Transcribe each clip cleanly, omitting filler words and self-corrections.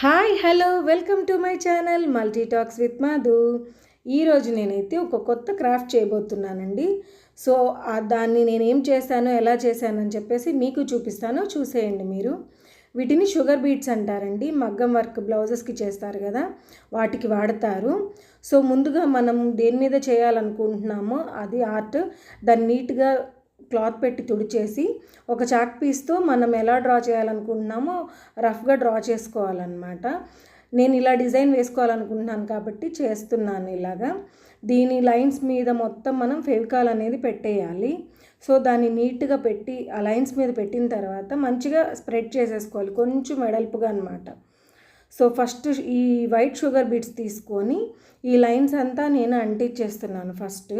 Hi hello welcome to my channel multi talks with Madhu. ఈరోజు నేనైతే ఒక కొత్త క్రాఫ్ట్ చేయబోతున్నానండి. సో దాన్ని నేనేం చేశాను, ఎలా చేశాను అని చెప్పేసి మీకు చూపిస్తాను, చూసేయండి మీరు. వీటిని షుగర్ బీట్స్ అంటారండి. మగ్గం వర్క్ బ్లౌజెస్కి చేస్తారు కదా, వాటికి వాడతారు. సో ముందుగా మనం దేని మీద చేయాలనుకుంటున్నామో అది ఆర్ట్, దాన్ని నీట్గా క్లాత్ పెట్టి తుడిచేసి ఒక చాక్ పీస్తో మనం ఎలా డ్రా చేయాలనుకుంటున్నామో రఫ్గా డ్రా చేసుకోవాలన్నమాట. నేను ఇలా డిజైన్ వేసుకోవాలనుకుంటున్నాను కాబట్టి చేస్తున్నాను ఇలాగా. దీని లైన్స్ మీద మొత్తం మనం ఫెవికాల్ అనేది పెట్టేయాలి. సో దాన్ని నీట్గా పెట్టి ఆ లైన్స్ మీద పెట్టిన తర్వాత మంచిగా స్ప్రెడ్ చేసేసుకోవాలి, కొంచెం వెడల్పుగా అనమాట. సో ఫస్ట్ ఈ వైట్ షుగర్ బీట్స్ తీసుకొని ఈ లైన్స్ అంతా నేను అంటించేస్తున్నాను ఫస్ట్.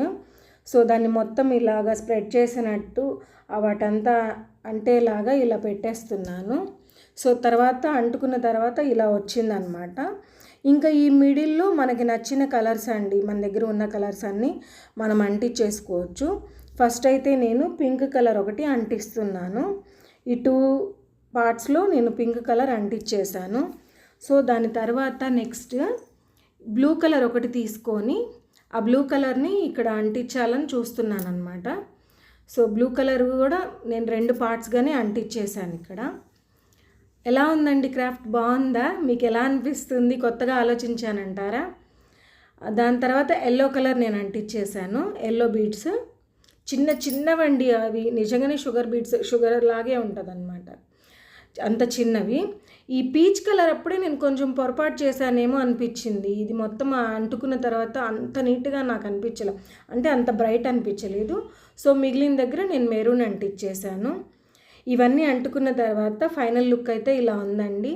సో దాన్ని మొత్తం ఇలాగా స్ప్రెడ్ చేసినట్టు వాటంతా అంటేలాగా ఇలా పెట్టేస్తున్నాను. సో తర్వాత అంటుకున్న తర్వాత ఇలా వచ్చిందనమాట. ఇంకా ఈ మిడిల్లో మనకి నచ్చిన కలర్స్ అండి, మన దగ్గర ఉన్న కలర్స్ అన్నీ మనం అంటించేసుకోవచ్చు. ఫస్ట్ అయితే నేను పింక్ కలర్ ఒకటి అంటిస్తున్నాను. ఈ 2 పార్ట్స్లో నేను పింక్ కలర్ అంటించేసాను. సో దాని తర్వాత నెక్స్ట్ బ్లూ కలర్ ఒకటి తీసుకొని ఆ బ్లూ కలర్ని ఇక్కడ అంటించాలని చూస్తున్నాను అనమాట. సో బ్లూ కలర్ కూడా నేను 2 పార్ట్స్గానే అంటించేసాను ఇక్కడ. ఎలా ఉందండి క్రాఫ్ట్, బాగుందా? మీకు ఎలా అనిపిస్తుంది? కొత్తగా ఆలోచించానంటారా? దాని తర్వాత ఎల్లో కలర్ నేను అంటించేసాను. ఎల్లో బీడ్స్ చిన్న చిన్నవండి, అవి నిజంగానే షుగర్ బీడ్స్, షుగర్ లాగే ఉంటుంది అనమాట, అంత చిన్నవి. ఈ పీచ్ కలర్ అప్పుడే నేను కొంచెం పొరపాటు చేశానేమో అనిపించింది. ఇది మొత్తం అంటుకున్న తర్వాత అంత నీట్గా నాకు అనిపించలే, అంటే అంత బ్రైట్ అనిపించలేదు. సో మిగిలిన దగ్గర నేను మెరూన్ అంటించేసాను. ఇవన్నీ అంటుకున్న తర్వాత ఫైనల్ లుక్ అయితే ఇలా ఉందండి.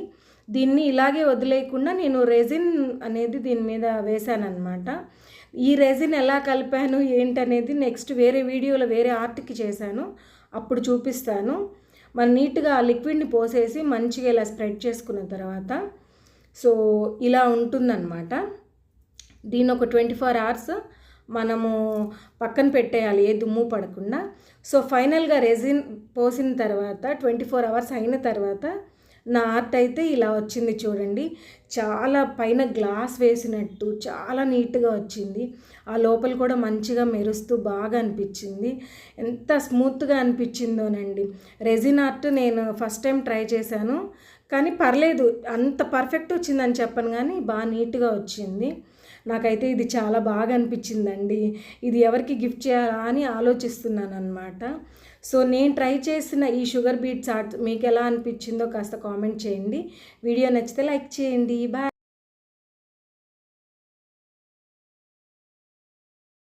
దీన్ని ఇలాగే వదిలేయకుండా నేను రెజిన్ అనేది దీని మీద వేసాను అనమాట. ఈ రెజిన్ ఎలా కలిపాను ఏంటనేది నెక్స్ట్ వేరే వీడియోలో వేరే ఆర్ట్కి చేశాను, అప్పుడు చూపిస్తాను. మనం నీట్గా ఆ లిక్విడ్ని పోసేసి మంచిగా ఇలా స్ప్రెడ్ చేసుకున్న తర్వాత సో ఇలా ఉంటుందన్నమాట. దీన్ని ఒక 24 అవర్స్ మనము పక్కన పెట్టేయాలి, ఏ దుమ్ము పడకుండా. సో ఫైనల్గా రెజిన్ పోసిన తర్వాత 24 అవర్స్ అయిన తర్వాత నా ఆర్ట్ అయితే ఇలా వచ్చింది చూడండి. చాలా పైన గ్లాస్ వేసినట్టు చాలా నీట్గా వచ్చింది. ఆ లోపల కూడా మంచిగా మెరుస్తూ బాగా అనిపించింది. ఎంత స్మూత్గా అనిపించిందోనండి. రెజిన్ ఆర్ట్ నేను ఫస్ట్ టైం ట్రై చేశాను, కానీ పర్లేదు, అంత పర్ఫెక్ట్ వచ్చిందని చెప్పను కానీ బాగా నీట్గా వచ్చింది. నాకైతే ఇది చాలా బాగా అనిపించిందండి. ఇది ఎవరికి గిఫ్ట్ చేయాలా అని ఆలోచిస్తున్నాను అనమాట. సో నేను ట్రై చేసిన ఈ షుగర్ బీట్స్ ఆర్ట్ మీకు ఎలా అనిపించిందో కాస్త కామెంట్ చేయండి. వీడియో నచ్చితే లైక్ చేయండి. బాయ్.